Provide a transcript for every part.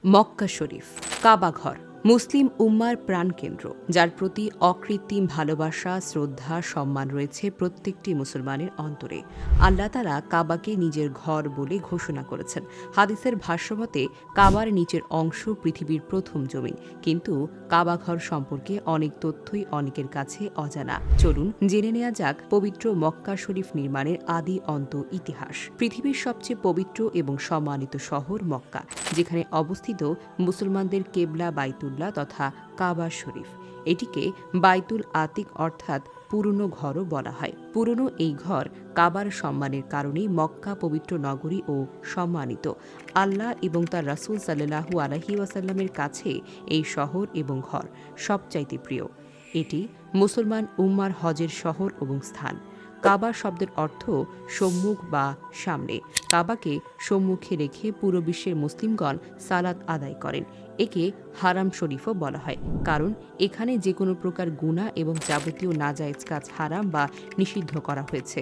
মক্কা শরীফ, কাবা ঘর মুসলিম উম্মার প্রাণকেন্দ্র, যার প্রতি অকৃত্রিম ভালোবাসা, শ্রদ্ধা, সম্মান রয়েছে প্রত্যেকটি মুসলমানের অন্তরে। আল্লাহ তাআলা কাবাকে নিজের ঘর বলে ঘোষণা করেছেন। হাদিসের ভাষ্যমতে কাবার নিচের অংশ পৃথিবীর প্রথম জমিন, কিন্তু কাবা ঘর সম্পর্কে অনেক তথ্যই অনেকের কাছে অজানা। চলুন জেনে নেওয়া যাক পবিত্র মক্কা শরীফ নির্মাণের আদি অন্ত ইতিহাস। পৃথিবীর সবচেয়ে পবিত্র এবং সম্মানিত শহর মক্কা, যেখানে অবস্থিত মুসলমানদের কেবলা বাইতুল্লাহ তথা কাবা শরীফ। এটিকে বাইতুল আতিক অর্থাৎ পুরনো ঘরও বলা হয়। পুরনো এই ঘর কাবার সম্মানের কারণেই মক্কা পবিত্র নগরী ও সম্মানিত। আল্লাহ এবং তার রাসূল সাল্লাল্লাহু আলাইহি ওয়াসাল্লামের কাছে এই শহর এবং ঘর সবচাইতে প্রিয়। এটি মুসলমান উম্মার হজের শহর এবং স্থান। কাবা শব্দের অর্থ সম্মুখ বা সামনে। কাবাকে সম্মুখে রেখে পুরো বিশ্বের মুসলিমগণ সালাত আদায় করেন। একে হারাম শরীফও বলা হয়, কারণ এখানে যে কোনো প্রকার গুনাহ এবং যাবতীয় নাজায়েজ কাজ হারাম বা নিষিদ্ধ করা হয়েছে।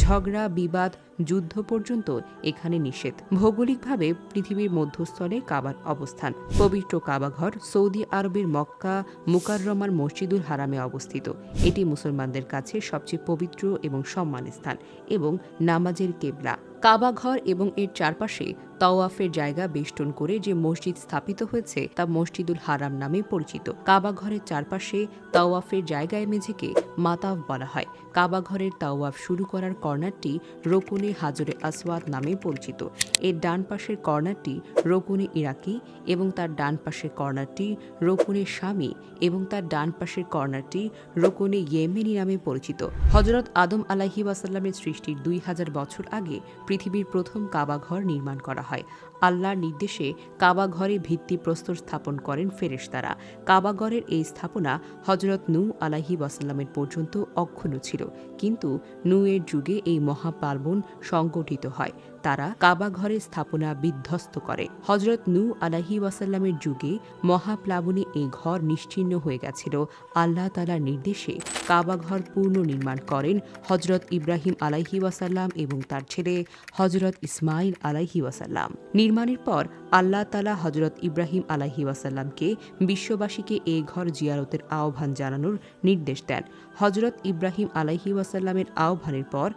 ঝগড়া, বিবাদ, যুদ্ধ পর্যন্ত এখানে নিষেধ। ভৌগোলিকভাবে পৃথিবীর মধ্যস্থলে কাবার অবস্থান। পবিত্র কাবাঘর সৌদি আরবের মক্কা মুকাররমার মসজিদুল হারামে অবস্থিত। এটি মুসলমানদের কাছে সবচেয়ে পবিত্র এবং সম্মানের স্থান এবং নামাজের কেবলা। কাবাঘর এবং এর চারপাশে তাওয়াফের জায়গা বেষ্টন করে যে মসজিদ স্থাপিত হয়েছে তা মসজিদুল হারাম নামে পরিচিত। কাবাঘরের চারপাশে তাওয়াফের জায়গায় মেঝেকে মাতাফ বলা হয়। কাবাঘরের তাওয়াফ শুরু করার কর্নারটি রকুনে হাজরে আসওয়াদ নামে পরিচিত। এর ডান পাশের কর্নারটি রকুনে ইরাকি এবং তার ডান পাশের কর্নারটি রকুনে শামি এবং তার ডান পাশের কর্নারটি রকুনে ইয়েমেনি নামে পরিচিত। হযরত আদম আলাইহি ওয়াসাল্লামের সৃষ্টির 2000 বছর আগে পৃথিবীর প্রথম কাবাঘর নির্মাণ করা হয়। আল্লাহর নির্দেশে কাবাঘরে ভিত্তিপ্রস্তর স্থাপন করেন ফেরেশতারা। কাবাঘরের এই স্থাপনা হযরত নূহ আলাইহি ওয়াসাল্লামের পর্যন্ত অক্ষুণ্ণ ছিল, কিন্তু নূহের যুগে এই মহাপার্বণ সংগঠিত হয়। তারা কাবাঘরের স্থাপনা বিধ্বস্ত করে। হযরত নূহ আলাইহি ওয়াসাল্লামের যুগে মহাপ্লাবনে এই ঘর নিশ্চিহ্ন হয়ে গেছিল। আল্লাহ তাআলার নির্দেশে কাবাঘর পূর্ণ নির্মাণ করেন হযরত ইব্রাহিম আলাইহি ওয়াসাল্লাম এবং তার ছেলে হযরত ইসমাইল আলাইহি ওয়াসাল্লাম। নির্মাণের পর আল্লাহ তাআলা হযরত ইব্রাহিম আলাইহি ওয়াসাল্লামকে বিশ্ববাসীকে এই ঘর জিয়ারতের আহ্বান জানানোর নির্দেশ দেন। হযরত ইব্রাহিম আলাইহি ওয়াসাল্লামের আহ্বানের পর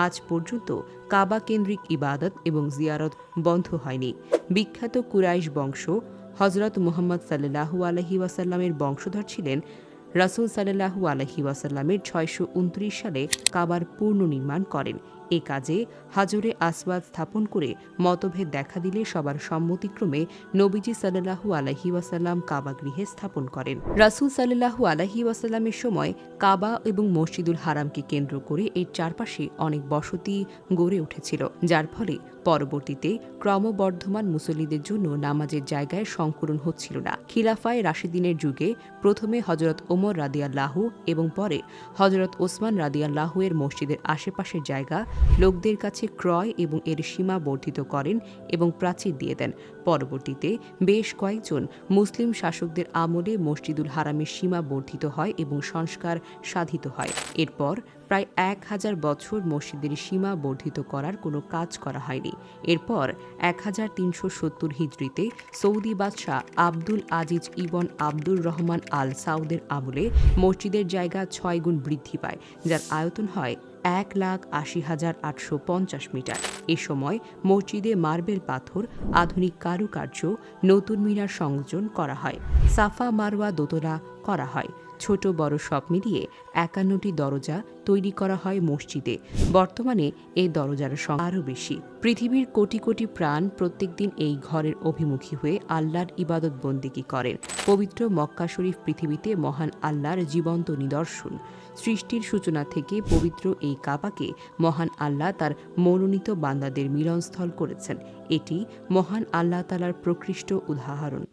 আজ পর্যন্ত কাবা কেন্দ্রিক ইবাদত এবং জিয়ারত বন্ধ হয়নি। বিখ্যাত কুরাইশ বংশ হযরত মুহাম্মদ সাল্লাল্লাহু আলাইহি ওয়াসাল্লামের বংশধর ছিলেন। রাসূল সাল্লাল্লাহু আলাইহি ওয়াসাল্লামের 629 সালে কাবার পূর্ণ নির্মাণ করেন। এ কাজে হাজরে আসওয়াদ স্থাপন করে মতভেদ দেখা দিলে সবার সম্মতিক্রমে নবীজি সাল্লাল্লাহু আলাইহি ওয়াসাল্লাম কাবা গৃহে স্থাপন করেন। রাসূল সাল্লাল্লাহু আলাইহি ওয়াসাল্লামের সময় কাবা এবং মসজিদুল হারামকে কেন্দ্র করে এর চারপাশে অনেক বসতি গড়ে উঠেছিল, যার ফলে পরবর্তীতে ক্রমবর্ধমান মুসল্লিদের জন্য নামাজের জায়গায় সংকুলন হচ্ছিল না। খিলাফায়ে রাশিদিনের যুগে প্রথমে হযরত ওমর রাদিয়াল্লাহু এবং পরে হযরত ওসমান রাদিয়াল্লাহু এর মসজিদের আশেপাশের জায়গা লোকদের কাছে ক্রয় এবং এর সীমা বর্ধিত করেন এবং প্রাচীর দিয়ে দেন। পরবর্তীতে বেশ কয়েকজন মুসলিম শাসকদের আমলে মসজিদুল হারামের সীমা বর্ধিত হয় এবং সংস্কার সাধিত হয়। এরপর প্রায় 1000 বছর মসজিদের সীমা বর্ধিত করার কোনো কাজ করা হয়নি। এরপর 1370 হিজরিতে সৌদি বাদশাহ আব্দুল আজিজ ইবন আব্দুর রহমান আল সাউদের আমলে মসজিদের জায়গা 6 গুণ বৃদ্ধি পায়, যার আয়তন হয় 1,80,850 মিটার। এ সময় মসজিদে মার্বেল পাথর, আধুনিক কারুকার্য, নতুন মিনার সংযোজন করা হয়। সাফা মারওয়া দোতলা করা হয়। ছোট বড় সব মিলিয়ে 51টি দরজা তৈরি করা হয় মসজিদে। বর্তমানে এই দরজার সংখ্যা আরও বেশি। পৃথিবীর কোটি কোটি প্রাণ প্রত্যেকদিন এই ঘরের অভিমুখী হয়ে আল্লাহর ইবাদত বন্দেগী করেন। পবিত্র মক্কা শরীফ পৃথিবীতে মহান আল্লাহর জীবন্ত নিদর্শন। সৃষ্টির সূচনা থেকে পবিত্র এই কাবাকে মহান আল্লাহ তার মনোনীত বান্দাদের মিলনস্থল করেছেন। এটি মহান আল্লাহ তাআলার প্রকৃষ্ট উদাহরণ।